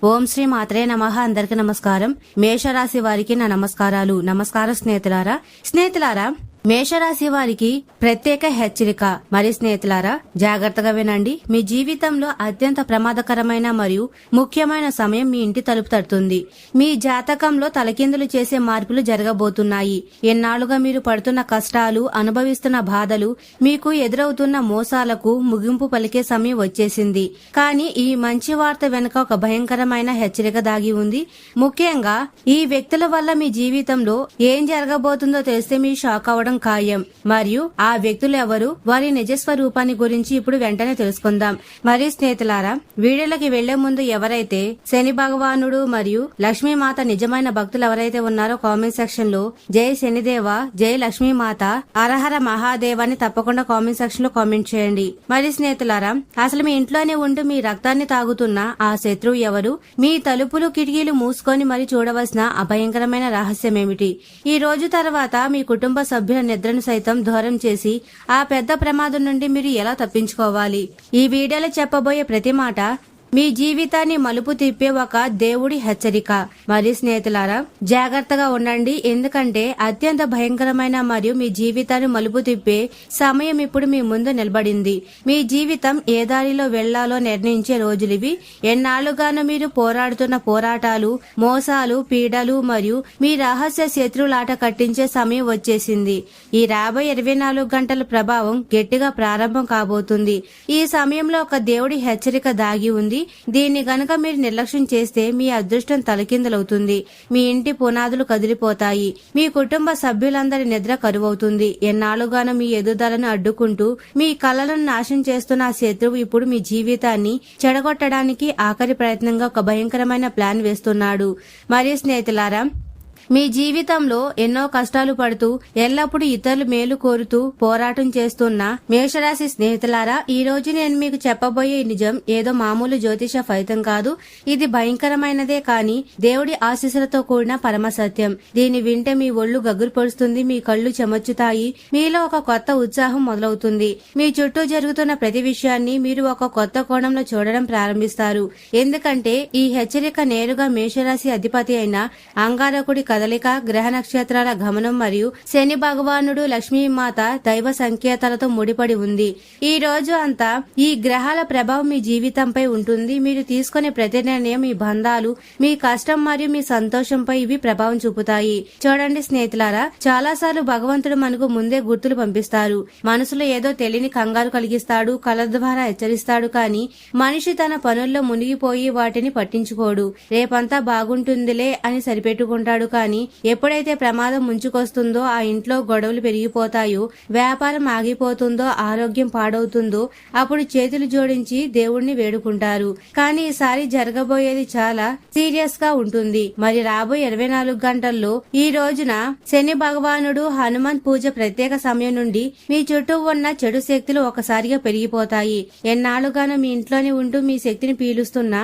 ఓం శ్రీ మాత్రే నమః. అందరికి నమస్కారం. మేషరాశి వారికి నా నమస్కారాలు. నమస్కారం స్నేహితులారా, మేషరాశి వారికి ప్రత్యేక హెచ్చరిక. మరి స్నేహితులారా, జాగ్రత్తగా వినండి. మీ జీవితంలో అత్యంత ప్రమాదకరమైన మరియు ముఖ్యమైన సమయం మీ ఇంటి తలుపు తడుతుంది. మీ జాతకంలో తలకిందులు చేసే మార్పులు జరగబోతున్నాయి. ఎన్నాళ్లుగా మీరు పడుతున్న కష్టాలు, అనుభవిస్తున్న బాధలు, మీకు ఎదురవుతున్న మోసాలకు ముగింపు పలికే సమయం వచ్చేసింది. కానీ ఈ మంచి వార్త వెనుక ఒక భయంకరమైన హెచ్చరిక దాగి ఉంది. ముఖ్యంగా ఈ వ్యక్తుల వల్ల మీ జీవితంలో ఏం జరగబోతుందో తెలిస్తే మీ షాక్ అవడం ఖాయం. మరియు ఆ వ్యక్తులు ఎవరు, వారి నిజస్వరూపాన్ని గురించి ఇప్పుడు వెంటనే తెలుసుకుందాం. మరి స్నేహితులారా, వీడియోలకి వెళ్లే ముందు ఎవరైతే శని భగవానుడు మరియు లక్ష్మీమాత నిజమైన భక్తులు ఎవరైతే ఉన్నారో కామెంట్ సెక్షన్ లో జై శనిదేవ, జై లక్ష్మీమాత, హరహర మహాదేవాన్ని తప్పకుండా కామెంట్ సెక్షన్ లో కామెంట్ చేయండి. మరి స్నేహితులారా, అసలు మీ ఇంట్లోనే ఉంటూ మీ రక్తాన్ని తాగుతున్న ఆ శత్రువు ఎవరు? మీ తలుపులు కిటికీలు మూసుకొని మరి చూడవలసిన అభయంకరమైన రహస్యం ఏమిటి? ఈ రోజు తర్వాత మీ కుటుంబ సభ్యుల నిద్రను సైతం దూరం చేసి ఆ పెద్ద ప్రమాదం నుండి మీరు ఎలా తప్పించుకోవాలి? ఈ వీడియోలో చెప్పబోయే ప్రతి మాట మీ జీవితాన్ని మలుపు తిప్పే ఒక దేవుడి హెచ్చరిక. మరి స్నేహితులారా, జాగ్రత్తగా ఉండండి. ఎందుకంటే అత్యంత భయంకరమైన మరియు మీ జీవితాన్ని మలుపు తిప్పే సమయం ఇప్పుడు మీ ముందు నిలబడింది. మీ జీవితం ఏ దారిలో వెళ్లాలో నిర్ణయించే రోజులివి. ఎన్నాళ్లుగానూ మీరు పోరాడుతున్న పోరాటాలు, మోసాలు, పీడలు మరియు మీ రహస్య శత్రువులాట కట్టించే సమయం వచ్చేసింది. ఈ రాబోయే 24 గంటల ప్రభావం గట్టిగా ప్రారంభం కాబోతుంది. ఈ సమయంలో ఒక దేవుడి హెచ్చరిక దాగి ఉంది. దీన్ని గనక మీరు నిర్లక్ష్యం చేస్తే మీ అదృష్టం తలకిందులవుతుంది. మీ ఇంటి పునాదులు కదిలిపోతాయి. మీ కుటుంబ సభ్యులందరి నిద్ర కరువవుతుంది. ఎన్నాళ్లుగానో మీ ఎదుగుదలను అడ్డుకుంటూ మీ కలలను నాశనం చేస్తున్న ఆ శత్రువు ఇప్పుడు మీ జీవితాన్ని చెడగొట్టడానికి ఆఖరి ప్రయత్నంగా ఒక భయంకరమైన ప్లాన్ వేస్తున్నాడు. మరియు స్నేహితులారా, మీ జీవితంలో ఎన్నో కష్టాలు పడుతూ ఎల్లప్పుడూ ఇతరులు మేలు కోరుతూ పోరాటం చేస్తున్న మేషరాశి స్నేహితులారా, ఈ రోజు నేను మీకు చెప్పబోయే నిజం ఏదో మామూలు జ్యోతిష ఫలితం కాదు. ఇది భయంకరమైనదే కానీ దేవుడి ఆశీస్సులతో కూడిన పరమ సత్యం. దీన్ని వింటే మీ ఒళ్ళు గగురు పొడుస్తుంది, మీ కళ్ళు చెమర్చుతాయి, మీలో ఒక కొత్త ఉత్సాహం మొదలవుతుంది. మీ చుట్టూ జరుగుతున్న ప్రతి విషయాన్ని మీరు ఒక కొత్త కోణంలో చూడడం ప్రారంభిస్తారు. ఎందుకంటే ఈ హెచ్చరిక నేరుగా మేషరాశి అధిపతి అయిన అంగారకుడి కదలిక, గ్రహ నక్షత్రాల గమనం మరియు శని భగవానుడు, లక్ష్మీమాత దైవ సంకేతాలతో ముడిపడి ఉంది. ఈ రోజు అంతా ఈ గ్రహాల ప్రభావం మీ జీవితంపై ఉంటుంది. మీరు తీసుకునే ప్రతి నిర్ణయం, మీ బంధాలు, మీ కష్టం మరియు మీ సంతోషంపై ఇవి ప్రభావం చూపుతాయి. చూడండి స్నేహితులారా, చాలా సార్లు భగవంతుడు మనకు ముందే గుర్తులు పంపిస్తారు. మనసులో ఏదో తెలియని కంగారు కలిగిస్తాడు, కళ ద్వారా హెచ్చరిస్తాడు. కానీ మనిషి తన పనుల్లో మునిగిపోయి వాటిని పట్టించుకోడు. రేపంతా బాగుంటుందిలే అని సరిపెట్టుకుంటాడు. కానీ ఎప్పుడైతే ప్రమాదం ముంచుకొస్తుందో, ఆ ఇంట్లో గొడవలు పెరిగిపోతాయో, వ్యాపారం ఆగిపోతుందో, ఆరోగ్యం పాడవుతుందో అప్పుడు చేతులు జోడించి దేవుణ్ణి వేడుకుంటారు. కానీ ఈసారి జరగబోయేది చాలా సీరియస్ గా ఉంటుంది. మరి రాబోయే 24 గంటల్లో ఈ రోజున శని భగవానుడు హనుమాన్ పూజ ప్రత్యేక సమయం నుండి మీ చుట్టూ ఉన్న చెడు శక్తులు ఒకసారిగా పెరిగిపోతాయి. ఎన్నాళ్లుగానో మీ ఇంట్లోనే ఉంటూ మీ శక్తిని పీలుస్తున్న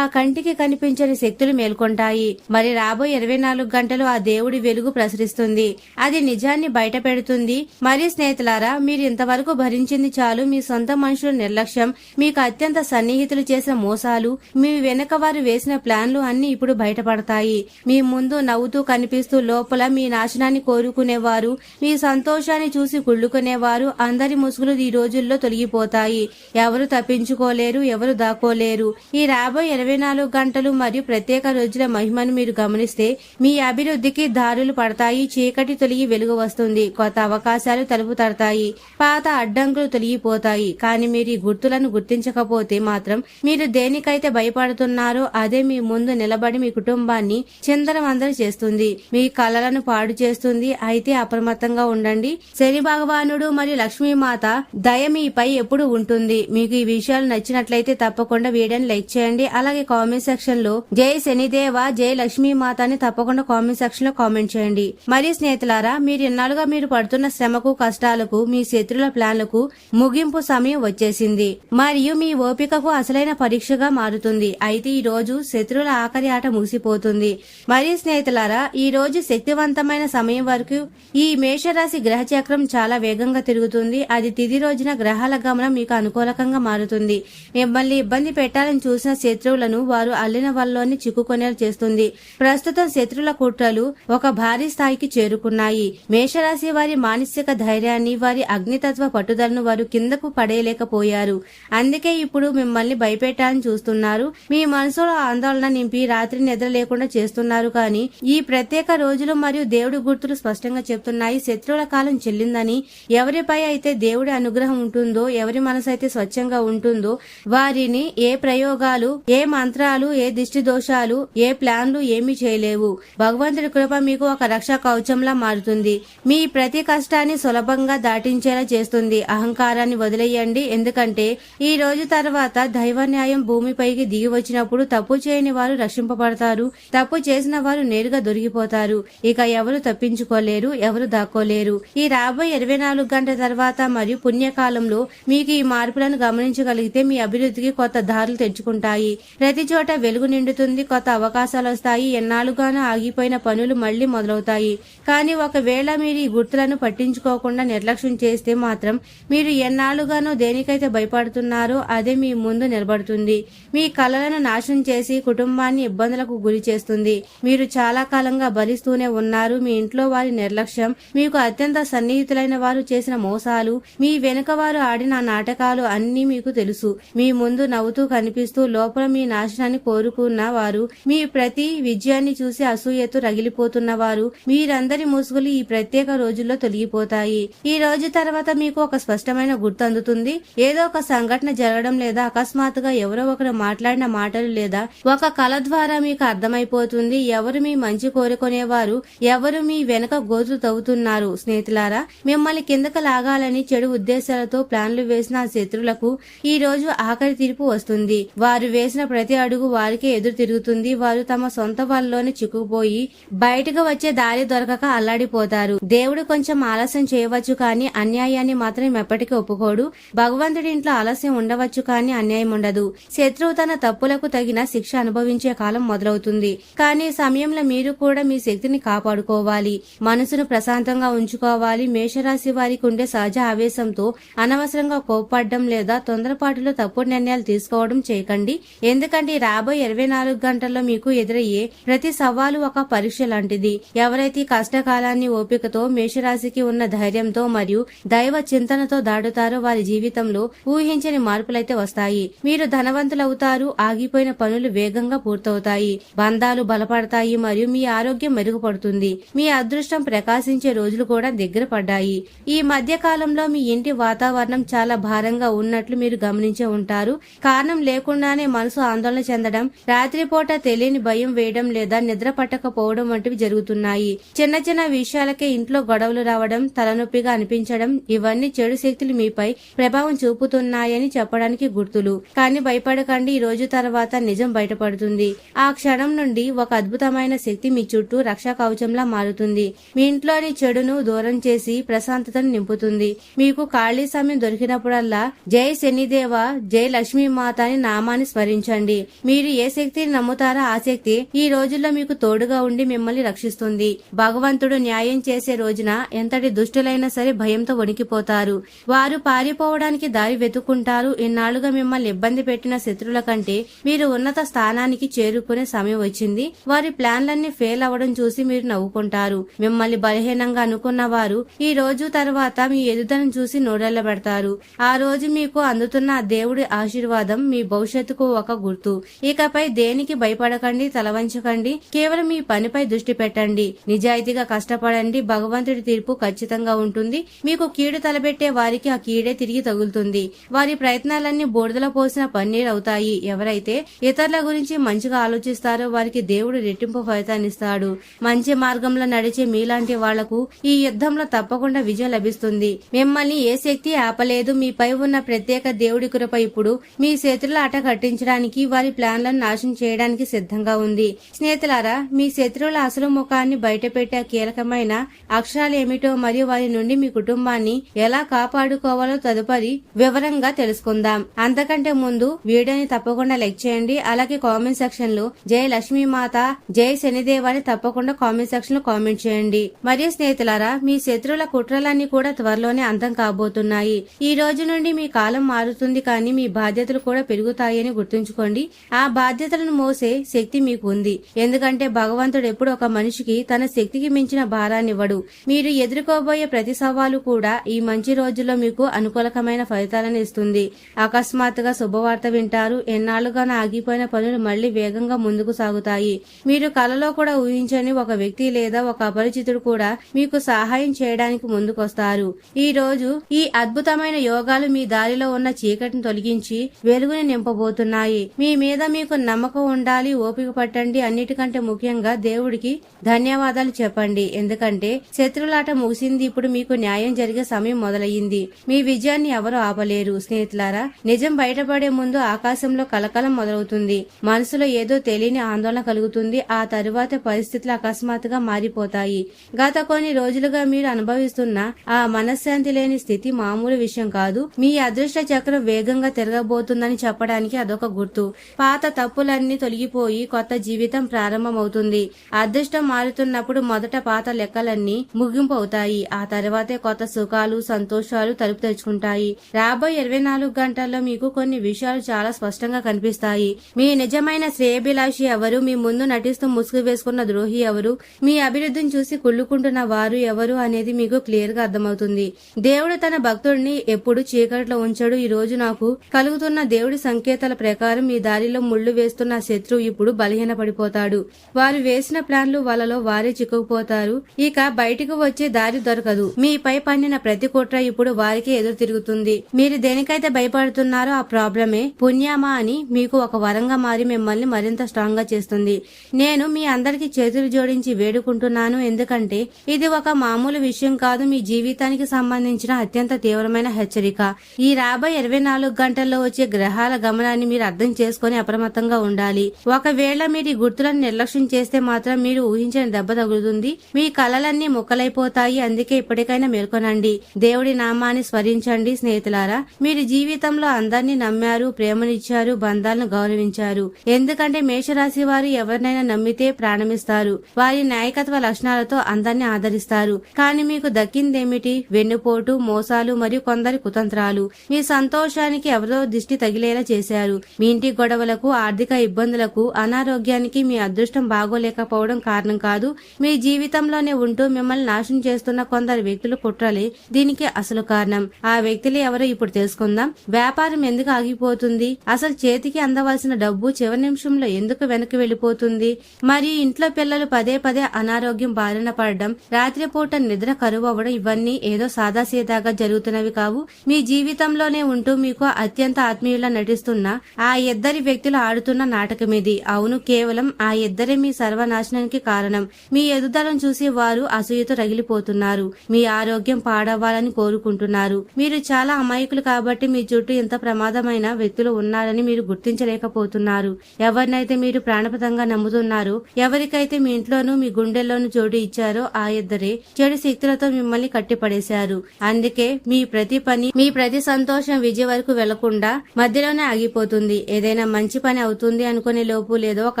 ఆ కంటికి కనిపించని శక్తులు మేల్కొంటాయి. మరి రాబోయే 24 గంటలు ఆ దేవుడి వెలుగు ప్రసరిస్తుంది. అది నిజాన్ని బయట పెడుతుంది. మరి స్నేహితులారా, మీరు ఇంతవరకు భరించింది చాలు. మీ సొంత మనుషుల నిర్లక్ష్యం, మీకు అత్యంత సన్నిహితులు చేసిన మోసాలు, మీ వెనుక వారు వేసిన ప్లాన్లు అన్ని ఇప్పుడు బయటపడతాయి. మీ ముందు నవ్వుతూ కనిపిస్తూ లోపల మీ నాశనాన్ని కోరుకునేవారు, మీ సంతోషాన్ని చూసి కుళ్ళుకునేవారు అందరి ముసుగులు ఈ రోజుల్లో తొలగిపోతాయి. ఎవరు తప్పించుకోలేరు, ఎవరు దాక్కోలేరు. ఈ రాబోయే 24 గంటలు మరియు ప్రత్యేక రోజుల మహిమను మీరు గమనిస్తే మీ అభివృద్ధికి దారులు పడతాయి. చీకటి తొలగి వెలుగు వస్తుంది. కొత్త అవకాశాలు తలుపు తడతాయి. పాత అడ్డంకులు తొలగిపోతాయి. కానీ మీరు ఈ గుర్తులను గుర్తించకపోతే మాత్రం మీరు దేనికైతే భయపడుతున్నారో అదే మీ ముందు నిలబడి మీ కుటుంబాన్ని చిందరవందర చేస్తుంది, మీ కలలను పాడు చేస్తుంది. అయితే అప్రమత్తంగా ఉండండి. శని భగవానుడు మరియు లక్ష్మీమాత దయ మీపై ఎప్పుడు ఉంటుంది. మీకు ఈ విషయాలు నచ్చినట్లయితే తప్పకుండా వీడియోని లైక్ చేయండి. అలాగే కామెంట్ సెక్షన్ లో జై శనిదేవ, జై లక్ష్మీమాత అని తప్పకుండా కామెంట్ కామెంట్ సెక్షన్ లో కామెంట్ చేయండి. మరియు స్నేహితులారా, మీరు ఇన్నాళ్ళుగా మీరు పడుతున్న శ్రమకు కష్టాలకు మీ శత్రుల ప్లాన్లకు ముగింపు సమయం వచ్చేసింది మరియు మీ ఓపికకు అసలైన పరీక్షగా మారుతుంది. అయితే ఈ రోజు శత్రువుల ఆఖరి ఆట ముగిసిపోతుంది. మరియు స్నేహితులారా, ఈ రోజు శక్తివంతమైన సమయం వరకు ఈ మేషరాశి గ్రహ చక్రం చాలా వేగంగా తిరుగుతుంది. అది తిది రోజున గ్రహాల గమనం మీకు అనుకూలకంగా మారుతుంది. మిమ్మల్ని ఇబ్బంది పెట్టాలని చూసిన శత్రువులను వారు అల్లిన వల్లోని చిక్కుకొనేలా చేస్తుంది. ప్రస్తుతం శత్రువుల కుట్రలు ఒక భారీ స్థాయికి చేరుకున్నాయి. మేషరాశి వారి మానసిక ధైర్యాన్ని, వారి అగ్నితత్వ పట్టుదలను వారు కిందకు పడేయలేకపోయారు. అందుకే ఇప్పుడు మిమ్మల్ని భయపెట్టాలని చూస్తున్నారు. మీ మనసులో ఆందోళన నింపి రాత్రి నిద్ర లేకుండా చేస్తున్నారు. కానీ ఈ ప్రత్యేక రోజులు మరియు దేవుడి గుర్తులు స్పష్టంగా చెప్తున్నాయి, శత్రువుల కాలం చెల్లిందని. ఎవరిపై అయితే దేవుడి అనుగ్రహం ఉంటుందో, ఎవరి మనసు అయితే స్వచ్ఛంగా ఉంటుందో వారిని ఏ ప్రయోగాలు, ఏ మంత్రాలు, ఏ దిష్టి దోషాలు, ఏ ప్లాన్లు ఏమీ చేయలేవు. భగవంతుడి కృప మీకు ఒక రక్షా కవచంలా మారుతుంది. మీ ప్రతి కష్టాన్ని సులభంగా దాటించేలా చేస్తుంది. అహంకారాన్ని వదిలేయండి, ఎందుకంటే ఈ రోజు తర్వాత దైవ న్యాయం భూమిపైకి దిగి వచ్చినప్పుడు తప్పు చేయని వారు రక్షింపబడతారు, తప్పు చేసిన వారు నేరుగా దొరికిపోతారు. ఇక ఎవరు తప్పించుకోలేరు, ఎవరు దాక్కోలేరు. ఈ రాబోయే 24 గంటల తర్వాత మరియు పుణ్యకాలంలో మీకు ఈ మార్పులను గమనించగలిగితే మీ అభివృద్ధికి కొత్త దారులు తెచ్చుకుంటాయి. ప్రతి చోట వెలుగు నిండుతుంది, కొత్త అవకాశాలు వస్తాయి. ఎన్నాళ్ళుగానో ఆగిపోయిన పనులు మళ్లీ మొదలవుతాయి. కానీ ఒకవేళ మీరు ఈ గుర్తులను పట్టించుకోకుండా నిర్లక్ష్యం చేస్తే మాత్రం మీరు ఎన్నాళ్ళుగానో దేనికైతే భయపడుతున్నారో అదే మీ ముందు నిలబడుతుంది. మీ కలలను నాశనం చేసి కుటుంబాన్ని ఇబ్బందులకు గురి చేస్తుంది. మీరు చాలా కాలంగా భరిస్తూనే ఉన్నారు. మీ ఇంట్లో వారి నిర్లక్ష్యం, మీకు అత్యంత సన్నిహితులైన వారు చేసిన మోసాలు, మీ వెనుక వారు ఆడిన నాటకాలు అన్నీ మీకు తెలుసు. మీ ముందు నవ్వుతూ కనిపిస్తూ లోపల మీ నాశనాన్ని కోరుకున్న వారు, మీ ప్రతి విజయాన్ని చూసి అసూయతో రగిలిపోతున్నవారు, మీరందరి ముసుగులు ఈ ప్రత్యేక రోజుల్లో తొలగిపోతాయి. ఈ రోజు తర్వాత మీకు ఒక స్పష్టమైన గుర్తు అందుతుంది. ఏదో ఒక సంఘటన జరగడం లేదా అకస్మాత్తుగా ఎవరో ఒకరు మాట్లాడిన మాటలు లేదా ఒక కళ ద్వారా మీకు అర్థమైపోతుంది ఎవరు మీ మంచి కోరుకునేవారు, ఎవరు మీ వెనక గోతులు తవ్వుతున్నారు. స్నేహితులారా, మిమ్మల్ని కిందకు లాగాలని చెడు ఉద్దేశాలతో ప్లాన్లు వేసిన శత్రులకు ఈ రోజు ఆఖరి తీర్పు వస్తుంది. వారు వేసిన ప్రతి అడుగు వారికే ఎదురు తిరుగుతుంది. వారు తమ సొంత వాళ్ళలోనే చిక్కుపోయి బయటకు వచ్చే దారి దొరకక అల్లాడిపోతారు. దేవుడు కొంచెం ఆలస్యం చేయవచ్చు, కానీ అన్యాయాన్ని మాత్రం ఎప్పటికీ ఒప్పుకోడు. భగవంతుడి ఇంట్లో ఆలస్యం ఉండవచ్చు, కానీ అన్యాయం ఉండదు. శత్రువు తన తప్పులకు తగిన శిక్ష అనుభవించే కాలం మొదలవుతుంది. కానీ ఈ సమయంలో మీరు కూడా మీ శక్తిని కాపాడుకోవాలి, మనసును ప్రశాంతంగా ఉంచుకోవాలి. మేషరాశి వారికి ఉండే సహజ ఆవేశంతో అనవసరంగా కోప్పడడం లేదా తొందరపాటులో తప్పుడు నిర్ణయాలు తీసుకోవడం చేయకండి. ఎందుకంటే రాబోయే 24 గంటల్లో మీకు ఎదురయ్యే ప్రతి సవాలు ఒక పరీక్ష లాంటిది. ఎవరైతే కష్టకాలాన్ని ఓపికతో, మేషరాశికి ఉన్న ధైర్యంతో మరియు దైవ చింతనతో దాటుతారో వారి జీవితంలో ఊహించని మార్పులైతే వస్తాయి. మీరు ధనవంతులవుతారు, ఆగిపోయిన పనులు వేగంగా పూర్తవుతాయి, బంధాలు బలపడతాయి మరియు మీ ఆరోగ్యం మెరుగుపడుతుంది. మీ అదృష్టం ప్రకాశించే రోజులు కూడా దగ్గర పడ్డాయి. ఈ మధ్య కాలంలో మీ ఇంటి వాతావరణం చాలా భారంగా ఉన్నట్లు మీరు గమనించే ఉంటారు. కారణం లేకుండానే మనసు ఆందోళన చెందడం, రాత్రిపూట తెలియని భయం వేయడం లేదా నిద్ర పట్టకపోవడం వంటివి జరుగుతున్నాయి. చిన్న చిన్న విషయాలకే ఇంట్లో గొడవలు రావడం, తలనొప్పిగా అనిపించడం, ఇవన్నీ చెడు శక్తులు మీపై ప్రభావం చూపుతున్నాయని చెప్పడానికి గుర్తులు. కానీ భయపడకండి, ఈ రోజు తర్వాత నిజం బయటపడుతుంది. ఆ క్షణం నుండి ఒక అద్భుతమైన శక్తి మీ చుట్టూ రక్షా కవచంలా మారుతుంది. మీ ఇంట్లోని చెడును దూరం చేసి ప్రశాంతతను నింపుతుంది. మీకు ఖాళీ సమయం దొరికినప్పుడల్లా జై శనిదేవ, జై లక్ష్మీమాత అని నామాన్ని స్మరించండి. మీరు ఏ శక్తిని నమ్ముతారో ఆ శక్తి ఈ రోజుల్లో మీకు తోడుగా ఉండి మిమ్మల్ని రక్షిస్తుంది. భగవంతుడు న్యాయం చేసే రోజున ఎంతటి దుష్టులైనా సరే భయంతో వణికిపోతారు. వారు పారిపోవడానికి దారి వెతుక్కుంటారు. ఇన్నాళ్లుగా మిమ్మల్ని ఇబ్బంది పెట్టిన శత్రువుల కంటే మీరు ఉన్నత స్థానానికి చేరుకునే సమయం వచ్చింది. వారి ప్లాన్లన్నీ ఫెయిల్ అవ్వడం చూసి మీరు నవ్వుకుంటారు. మిమ్మల్ని బలహీనంగా అనుకున్న వారు ఈ రోజు తర్వాత మీ ఎదుగుదలను చూసి నోరెళ్లబెడతారు. ఆ రోజు మీకు అందుతున్న దేవుడి ఆశీర్వాదం మీ భవిష్యత్తుకు ఒక గుర్తు. ఇకపై దేనికి భయపడకండి, తలవంచకండి, కేవలం మీ పనిపై దృష్టి పెట్టండి, నిజాయితీగా కష్టపడండి. భగవంతుడి తీర్పు ఖచ్చితంగా ఉంటుంది. మీకు కీడు తలబెట్టే వారికి ఆ కీడే తిరిగి తగులుతుంది. వారి ప్రయత్నాలన్నీ బూడిదలో పోసిన పన్నీర్ అవుతాయి. ఎవరైతే ఇతరుల గురించి మంచిగా ఆలోచిస్తారో వారికి దేవుడు రెట్టింపు ఫలితాన్నిస్తాడు. మంచి మార్గంలో నడిచే మీలాంటి వాళ్లకు ఈ యుద్ధంలో తప్పకుండా విజయం లభిస్తుంది. మిమ్మల్ని ఏ శక్తి ఆపలేదు. మీపై ఉన్న ప్రత్యేక దేవుడి కృప ఇప్పుడు మీ శత్రుల ఆట కట్టించడానికి, వారి ప్లాన్లను నాశనం చేయడానికి సిద్ధంగా ఉంది. స్నేహితులారా, మీ శత్రువుల అసలు ముఖాన్ని బయటపెట్టే కీలకమైన అక్షరాలు ఏమిటో మరియు వారి నుండి మీ కుటుంబాన్ని ఎలా కాపాడుకోవాలో తదుపరి వివరంగా తెలుసుకుందాం. అంతకంటే ముందు వీడియోని తప్పకుండా లైక్ చేయండి. అలాగే కామెంట్ సెక్షన్ లో జై లక్ష్మీమాత, జై శనిదేవ అని తప్పకుండా కామెంట్ సెక్షన్ లో కామెంట్ చేయండి. మరియు స్నేహితులారా, మీ శత్రువుల కుట్రలన్నీ కూడా త్వరలోనే అంతం కాబోతున్నాయి. ఈ రోజు నుండి మీ కాలం మారుతుంది, కానీ మీ బాధ్యతలు కూడా పెరుగుతాయని గుర్తుంచుకోండి. ఆ బాధ్యతలను మోసే శక్తి మీకు ఉంది. ఎందుకంటే భగవంతుడు ఎప్పుడు ఒక మనిషికి తన శక్తికి మించిన భారాన్నివ్వడు. మీరు ఎదుర్కోబోయే ప్రతి సవాలు కూడా ఈ మంచి రోజుల్లో మీకు అనుకూలకమైన ఫలితాలను ఇస్తుంది. అకస్మాత్తుగా శుభవార్త వింటారు. ఎన్నాళ్లుగానూ ఆగిపోయిన పనులు మళ్లీ వేగంగా ముందుకు సాగుతాయి. మీరు కలలో కూడా ఊహించని ఒక వ్యక్తి లేదా ఒక అపరిచితుడు కూడా మీకు సహాయం చేయడానికి ముందుకొస్తారు. ఈ రోజు ఈ అద్భుతమైన యోగాలు మీ దారిలో ఉన్న చీకటిని తొలగించి వెలుగుని నింపబోతున్నాయి. మీ మీద మీకు నమ్మకం ఉండాలి. ఓపిక పట్టండి. అన్నిటికంటే ముఖ్యంగా దేవుడికి ధన్యవాదాలు చెప్పండి. ఎందుకంటే శత్రులాట ముగిసింది. ఇప్పుడు మీకు న్యాయం జరిగే సమయం మొదలయ్యింది. మీ విజయాన్ని ఎవరు ఆపలేరు. స్నేహితులారా, నిజం బయటపడే ముందు ఆకాశంలో కలకలం మొదలవుతుంది. మనసులో ఏదో తెలియని ఆందోళన కలుగుతుంది. ఆ తరువాత పరిస్థితులు అకస్మాత్తుగా మారిపోతాయి. గత కొన్ని రోజులుగా మీరు అనుభవిస్తున్న ఆ మనశ్శాంతి లేని స్థితి మామూలు విషయం కాదు. మీ అదృష్ట చక్రం వేగంగా తిరగబోతుందని చెప్పడానికి అదొక గుర్తు. పాత తప్పులన్నీ తొలగిపోయి కొత్త జీవితం ప్రారంభమవుతుంది. అదృష్టం మారుతున్నప్పుడు మొదట పాత లెక్కలన్నీ ముగింపు అవుతాయి. ఆ తర్వాతే కొత్త సుఖాలు, సంతోషాలు తలుపు తెచ్చుకుంటాయి. రాబోయే 24 గంటల్లో మీకు కొన్ని విషయాలు చాలా స్పష్టంగా కనిపిస్తాయి. మీ నిజమైన శ్రేయభిలాషి ఎవరు, మీ ముందు నటిస్తూ ముసుగు వేసుకున్న ద్రోహి ఎవరు, మీ అభివృద్ధిని చూసి కుళ్ళుకుంటున్న వారు ఎవరు అనేది మీకు క్లియర్ గా అర్థమవుతుంది. దేవుడు తన భక్తుడిని ఎప్పుడు చీకట్లో ఉంచడు. ఈ రోజు నాకు కలుగుతున్న దేవుడి సంకేతాల ప్రకారం మీ దారిలో ముళ్లు వేస్తున్న శత్రువు ఇప్పుడు బలహీన పడిపోతాడు. వారు వేసిన ప్లాన్లు వలలో వారే చిక్కుకుపోతారు. ఇక బయటకు వచ్చే దారి దొరకదు. మీపై పన్నిన ప్రతి కుట్ర ఇప్పుడు వారికి ఎదురు తిరుగుతుంది. మీరు దేనికైతే భయపడుతున్నారో ఆ ప్రాబ్లమే పుణ్యమా అని మీకు ఒక వరంగా మారి మిమ్మల్ని మరింత స్ట్రాంగ్ గా చేస్తుంది. నేను మీ అందరికి చేతులు జోడించి వేడుకుంటున్నాను. ఎందుకంటే ఇది ఒక మామూలు విషయం కాదు. మీ జీవితానికి సంబంధించిన అత్యంత తీవ్రమైన హెచ్చరిక. ఈ రాబోయే 24 గంటల్లో వచ్చే గ్రహాల గమనాన్ని మీరు అర్థం చేసుకుని అప్రమత్తంగా ఉండాలి. ఒకవేళ మీరు ఈ గుర్తులను నిర్లక్ష్యం చేస్తే మాత్రం మీరు ఊహించిన దెబ్బ తగులుతుంది. మీ కలలన్నీ ముక్కలైపోతాయి. అందుకే ఇప్పటికైనా మేల్కొనండి. దేవుడి నామాన్ని స్మరించండి. స్నేహితులారా, మీరు జీవితంలో అందరినీ నమ్మారు, ప్రేమనిచ్చారు, బంధాలను గౌరవించారు. ఎందుకంటే మేషరాశి వారు ఎవరినైనా నమ్మితే ప్రాణమిస్తారు. వారి నాయకత్వ లక్షణాలతో అందరినీ ఆదరిస్తారు. కానీ మీకు దక్కిందేమిటి? వెన్నుపోటు, మోసాలు మరియు కొందరి కుతంత్రాలు. మీ సంతోషానికి ఎవరో దిష్టి తగిలేలా చేశారు. మీ ఇంటి గొడవలకు, ఆర్థిక ఇబ్బందులకు, అనారోగ్యానికి మీ అదృష్టం బాగోలేకపోవడం కారణం కాదు. మీ జీవితంలోనే ఉంటూ మిమ్మల్ని నాశనం చేస్తున్న కొందరు వ్యక్తులు కుట్రలే దీనికి అసలు కారణం. ఆ వ్యక్తులు ఎవరో ఇప్పుడు తెలుసుకుందాం. వ్యాపారం ఎందుకు ఆగిపోతుంది? అసలు చేతికి అందవలసిన డబ్బు చివరి నిమిషంలో ఎందుకు వెనక్కి వెళ్లిపోతుంది? మరియు ఇంట్లో పిల్లలు పదే పదే అనారోగ్యం బారిన పడడం, రాత్రిపూట నిద్ర కరువు అవ్వడం ఇవన్నీ ఏదో సాదాసీదాగా జరుగుతున్నవి కావు. మీ జీవితంలోనే ఉంటూ మీకు అత్యంత ఆత్మీయులా నటిస్తున్న ఆ ఇద్దరి వ్యక్తులు ఆడుతున్న నాటకమిది. అవును, కేవలం ఆ ఇద్దరే మీ సర్వనాశనానికి కారణం. మీ ఎదుగుదలను చూసి వారు అసూయతో రగిలిపోతున్నారు. మీ ఆరోగ్యం పాడవ్వాలని కోరుకుంటున్నారు. మీరు చాలా అమాయకులు కాబట్టి మీ చుట్టూ ఇంత ప్రమాదమైన వ్యక్తులు ఉన్నారని మీరు గుర్తించలేకపోతున్నారు. ఎవరినైతే మీరు ప్రాణపతంగా నమ్ముతున్నారో, ఎవరికైతే మీ ఇంట్లోనూ మీ గుండెల్లోనూ చోటు ఇచ్చారో ఆ ఇద్దరే చెడు శక్తులతో మిమ్మల్ని కట్టిపడేశారు. అందుకే మీ ప్రతి పని, మీ ప్రతి సంతోషం విజయ వరకు వెళ్లకుండా మధ్యలోనే ఆగిపోతుంది. ఏదైనా మంచి పని అవుతుంది అనుకునే లోపు లేదో ఒక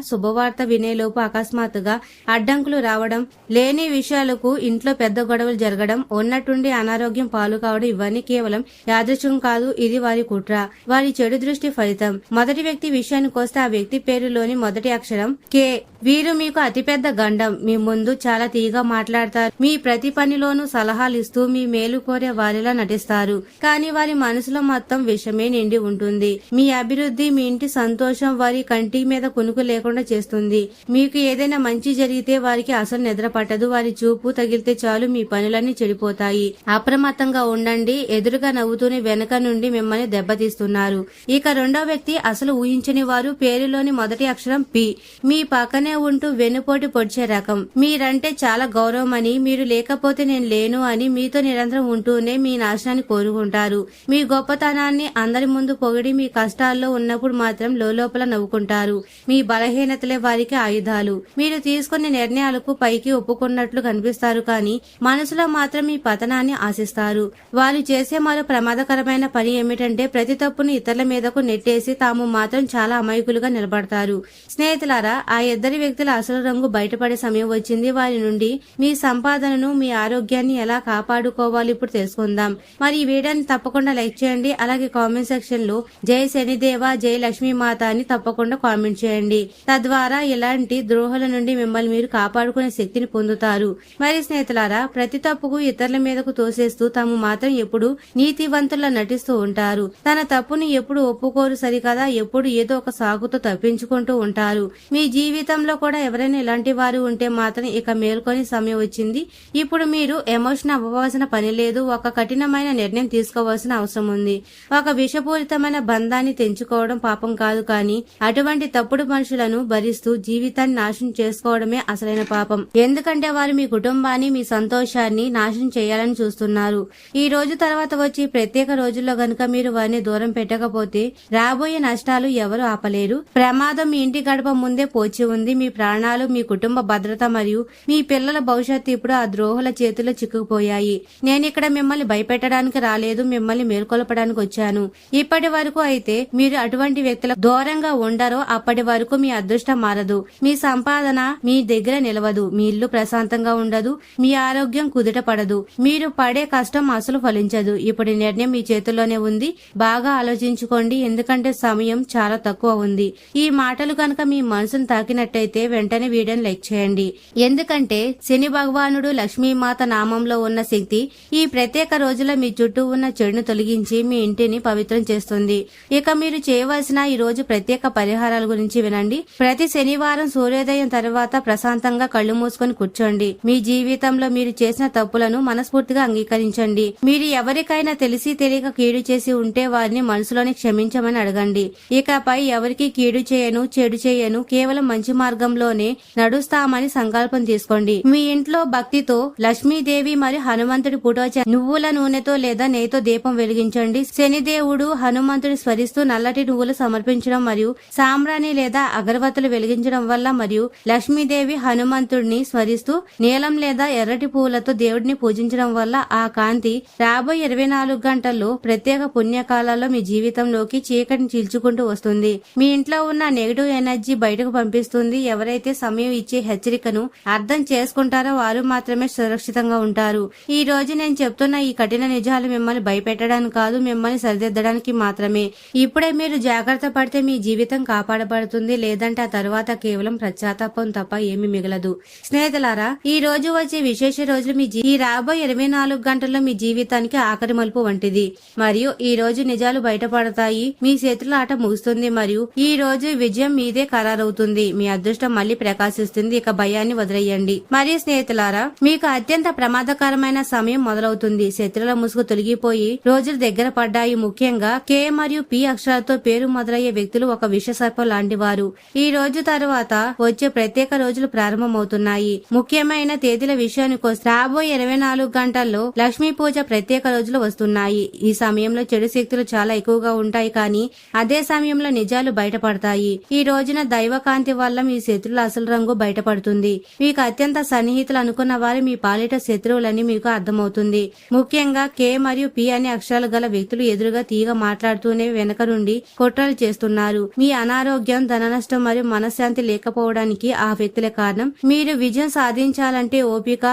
శుభవార్త వినే లోపు అకస్మాత్తుగా అడ్డంకులు రావడం, లేని విషయాలకు ఇంట్లో పెద్ద గొడవలు జరగడం, ఉన్నట్టుండి అనారోగ్యం పాలు కావడం ఇవన్నీ కేవలం యాదృచ్ఛికం కాదు. ఇది వారి కుట్ర, వారి చెడు దృష్టి ఫలితం. మొదటి వ్యక్తి విషయానికి వస్తే ఆ వ్యక్తి పేరులోని మొదటి అక్షరం కే. వీరు మీకు అతిపెద్ద గండం. మీ ముందు చాలా తీగా మాట్లాడతారు. మీ ప్రతి పనిలోనూ సలహాలు ఇస్తూ మీ మేలు కోరే వారిలా నటిస్తారు. కానీ వారి మనసులో మొత్తం విషమే నిండి ఉంటుంది. మీ అభివృద్ధి, మీ ఇంటి సంతోషం వారి కంటి మీద కునుకు లేకుండా చేస్తుంది. మీకు ఏదైనా మంచి జరిగితే వారికి అసలు నిద్ర పట్టదు. వారి చూపు తగిలితే చాలు మీ పనులన్నీ చెడిపోతాయి. అప్రమత్తంగా ఉండండి. ఎదురుగా నవ్వుతూనే వెనక నుండి మిమ్మల్ని దెబ్బతీస్తున్నారు. ఇక రెండో వ్యక్తి అసలు ఊహించని వారు. పేరులోని మొదటి అక్షరం పి. మీ పక్కనే ఉంటూ వెన్నుపోటు పొడిచే రకం. మీరంటే చాలా గౌరవం అని, మీరు లేకపోతే నేను లేను అని మీతో నిరంతరం ఉంటూనే మీ నాశనాన్ని కోరుకుంటారు. మీ గొప్పతనాన్ని అందరి ముందు పొగిడి మీ కష్టాల్లో ఉన్నప్పుడు మాత్రం లోపల నవ్వుకుంటారు. మీ బలహీనతలే వారికి ఆయుధాలు. మీరు తీసుకునే నిర్ణయాలకు పైకి ఒప్పుకున్నట్లు కనిపిస్తారు కానీ మనసులో మాత్రం మీ పతనాన్ని ఆశిస్తారు. వారు చేసే మరో ప్రమాదకరమైన పని ఏమిటంటే ప్రతి తప్పును ఇతరుల మీదకు నెట్టేసి తాము మాత్రం చాలా అమాయకులుగా నిలబడతారు. స్నేహితులారా, ఆ ఇద్దరి వ్యక్తుల అసలు రంగు బయటపడే సమయం వచ్చింది. వారి నుండి మీ సంపాదనను, మీ ఆరోగ్యాన్ని ఎలా కాపాడుకోవాలి ఇప్పుడు తెలుసుకుందాం. మరి ఈ వీడియోని తప్పకుండా లైక్ చేయండి. అలాగే కామెంట్ సెక్షన్ లో జై శనిదేవ, జై లక్ష్మీ మాత అని తప్పకుండా కామెంట్ చేయండి. తద్వారా ఇలాంటి ద్రోహుల నుండి మిమ్మల్ని మీరు కాపాడుకునే శక్తిని పొందుతారు. మరి స్నేహితులారా, ప్రతి తప్పుకు ఇతరుల మీదకు తోసేస్తూ తాము మాత్రం ఎప్పుడు నీతివంతుల్లా నటిస్తూ ఉంటారు. తన తప్పుని ఎప్పుడు ఒప్పుకోరు సరికదా, ఎప్పుడు ఏదో ఒక సాగుతో తప్పించుకుంటూ ఉంటారు. మీ జీవితంలో కూడా ఎవరైనా ఇలాంటి వారు ఉంటే మాత్రం ఇక మేల్కొని సమయం వచ్చింది. ఇప్పుడు మీరు ఎమోషన్ అవ్వవలసిన పని లేదు. ఒక కఠినమైన నిర్ణయం తీసుకోవాల్సిన అవసరం ఉంది. ఒక విషపూరితమైన బంధాన్ని తెంచుకోవడం పాపం కాదు, కానీ అటువంటి తప్పుడు మనుషులను భరిస్తూ జీవితాన్ని నాశనం చేసుకోవడమే అసలైన పాపం. ఎందుకంటే వారు మీ కుటుంబాన్ని, మీ సంతోషాన్ని నాశనం చేయాలని చూస్తున్నారు. ఈ రోజు తర్వాత వచ్చి ప్రత్యేక రోజుల్లో గనుక మీరు వారిని దూరం పెట్టకపోతే రాబోయే నష్టాలు ఎవరు ఆపలేరు. ప్రమాదం మీ ఇంటి గడప ముందే పోచి ఉంది. మీ ప్రాణాలు, మీ కుటుంబ భద్రత మరియు మీ పిల్లల భవిష్యత్తు ఇప్పుడు ఆ ద్రోహుల చేతుల్లో చిక్కుకుపోయాయి. నేనిక్కడ మిమ్మల్ని భయపెట్టడానికి రాలేదు, మిమ్మల్ని మేల్కొల్పడానికి వచ్చాను. ఇప్పటి వరకు అయితే మీరు అటువంటి వ్యక్తులకు దూరంగా ఉండరో అప్పటి వరకు మీ అదృష్టం మారదు, మీ సంపాదన మీ దగ్గర నిలవదు, మీ ఇల్లు ప్రశాంతంగా ఉండదు, మీ ఆరోగ్యం కుదుట పడదు, మీరు పడే కష్టం అసలు ఫలించదు. ఇప్పుడు నిర్ణయం మీ చేతుల్లోనే ఉంది. బాగా ఆలోచించుకోండి, ఎందుకంటే సమయం చాలా తక్కువ ఉంది. ఈ మాటలు కనుక మీ మనసును తాకినట్టయితే వెంటనే వీడియోని లైక్ చేయండి. ఎందుకంటే శని భగవానుడు, లక్ష్మీమాత నామంలో ఉన్న శక్తి ఈ ప్రత్యేక రోజుల్లో మీ చుట్టూ ఉన్న చెడును తొలగించి మీ ఇంటిని పవిత్రం చేస్తుంది. ఇక మీరు చేయవలసిన ఈ రోజు ప్రత్యేక పరిహారాల గురించి వినండి. ప్రతి శనివారం సూర్యోదయం తర్వాత ప్రశాంతంగా కళ్ళు మూసుకొని కూర్చోండి. మీ జీవితంలో మీరు చేసిన తప్పులను మనస్ఫూర్తిగా అంగీకరించండి. మీరు ఎవరికైనా తెలిసి తెలియక కీడు చేసి ఉంటే వారిని మనసులోనే క్షమించమని అడగండి. ఇకపై ఎవరికి కీడు చేయను, చెడు చేయను, కేవలం మంచి మార్గంలోనే నడుస్తామని సంకల్పం తీసుకోండి. మీ ఇంట్లో భక్తితో లక్ష్మీదేవి మరియు హనుమంతుడి ఫోటో నువ్వుల నూనెతో లేదా నెయ్యితో దీపం వెలిగించండి. శనిదేవుడు హనుమంతుడి స్మరిస్తూ నల్లటి నువ్వులు సమర్పించడం మరియు సాంబ్రాణి లేదా అగరబత్తులు వెలిగించడం వల్ల మరియు లక్ష్మీదేవి హనుమంతుడిని స్మరిస్తూ నీలం లేదా ఎర్రటి పువ్వులతో దేవుడిని పూజించడం వల్ల ఆ కాంతి రాబోయే 24 గంటల్లో ప్రత్యేక పుణ్యకాలాల్లో మీ జీవితంలోకి చీకటిని చీల్చుకుంటూ వస్తుంది. మీ ఇంట్లో ఉన్న నెగిటివ్ ఎనర్జీ బయటకు పంపిస్తుంది. ఎవరైతే సమయం ఇచ్చే హెచ్చరికను అర్థం చేసుకుంటారో వారు మాత్రమే సురక్షితంగా ఉంటారు. ఈ రోజు నేను చెప్తున్న ఈ కఠిన నిజాలు మిమ్మల్ని భయపెట్టడానికి కాదు, మిమ్మల్ని సరిదిద్దడానికి మాత్రమే. ఇప్పుడే మీరు జాగ్రత్త పడితే మీ జీవితం కాపాడబడుతుంది, లేదంటే ఆ తర్వాత కేవలం పశ్చాత్తాపం తప్ప ఏమీ మిగలదు. స్నేహితులారా, ఈ రోజు వచ్చే విశేష రోజులు ఈ రాబోయే 24 గంటల్లో మీ జీవితానికి ఆఖరి మలుపు వంటిది. మరియు ఈ రోజు నిజాలు బయటపడతాయి, మీ చేతుల ఆట ముగుస్తుంది మరియు ఈ రోజు విజయం మీదే ఖరారవుతుంది. మీ అదృష్టం మళ్లీ ప్రకాశిస్తుంది. ఇక భయాన్ని వదిలేయండి. మరియు స్నేహితులారా, మీకు అత్యంత ప్రమాదకరమైన సమయం మొదలవుతుంది. శత్రుల ముసుగు తొలగిపోయి రోజులు దగ్గర పడ్డాయి. ముఖ్యంగా కే మరియు పి అక్షరాలతో పేరు మొదలయ్యే వ్యక్తులు ఒక విషసర్పం లాంటి వారు. ఈ రోజు తర్వాత వచ్చే ప్రత్యేక రోజులు ప్రారంభమవుతున్నాయి. ముఖ్యమైన తేదీల విషయానికి రాబోయే 24 గంటల్లో లక్ష్మీ పూజ ప్రత్యేక రోజులు వస్తున్నాయి. ఈ సమయంలో చెడు శక్తులు చాలా ఎక్కువగా ఉంటాయి, కానీ అదే సమయంలో నిజాలు బయటపడతాయి. ఈ రోజున దైవకాంతి వల్ల మీ శత్రువుల అసలు రంగు బయటపడుతుంది. మీకు అత్యంత సన్నిహితులు అనుకున్న వారు మీ పాలిట శత్రువులని మీకు అర్థమవుతుంది. ముఖ్యంగా కే మరియు పి అనే అక్షరాలు గల వ్యక్తులు ఎదురుగా తీగ మాట్లాడుతూనే వెనక నుండి కుట్రలు చేస్తున్నారు. మీ అనారోగ్యం, ధన నష్టం మరియు మనశ్శాంతి లేకపోవడానికి ఆ వ్యక్తులే కారణం. మీరు విజయం సాధించాలంటే ఓపిక,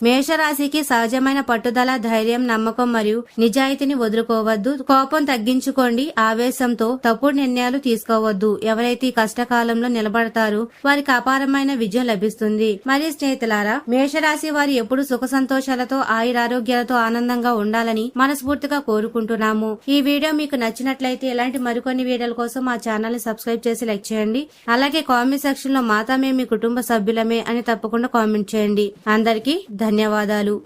మేషరాశికి సహజమైన పట్టుదల, ధైర్యం, నమ్మకం మరియు నిజాయితీని వదులుకోవద్దు. కోపం తగ్గించుకోండి. ఆవేశంతో తప్పుడు నిర్ణయాలు తీసుకోవద్దు. ఎవరైతే ఈ కష్టకాలంలో నిలబడతారో వారికి అపారమైన విజయం లభిస్తుంది. మరియు స్నేహితులారా, మేషరాశి వారు ఎప్పుడు సుఖ సంతోషాలతో, ఆయురారోగ్యాలతో ఆనందంగా ఉండాలని మనస్ఫూర్తిగా కోరుకుంటున్నాము. ఈ వీడియో మీకు నచ్చినట్లయితే ఇలాంటి మరికొన్ని వీడియోల కోసం మా ఛానల్ ని సబ్స్క్రైబ్ చేసి లైక్ చేయండి. అలాగే కామెంట్ సెక్షన్ లో మాతా మేము మీ కుటుంబ సభ్యులమే అని తప్పకుండా కామెంట్ చేయండి. అందరికీ ధన్యవాదాలు.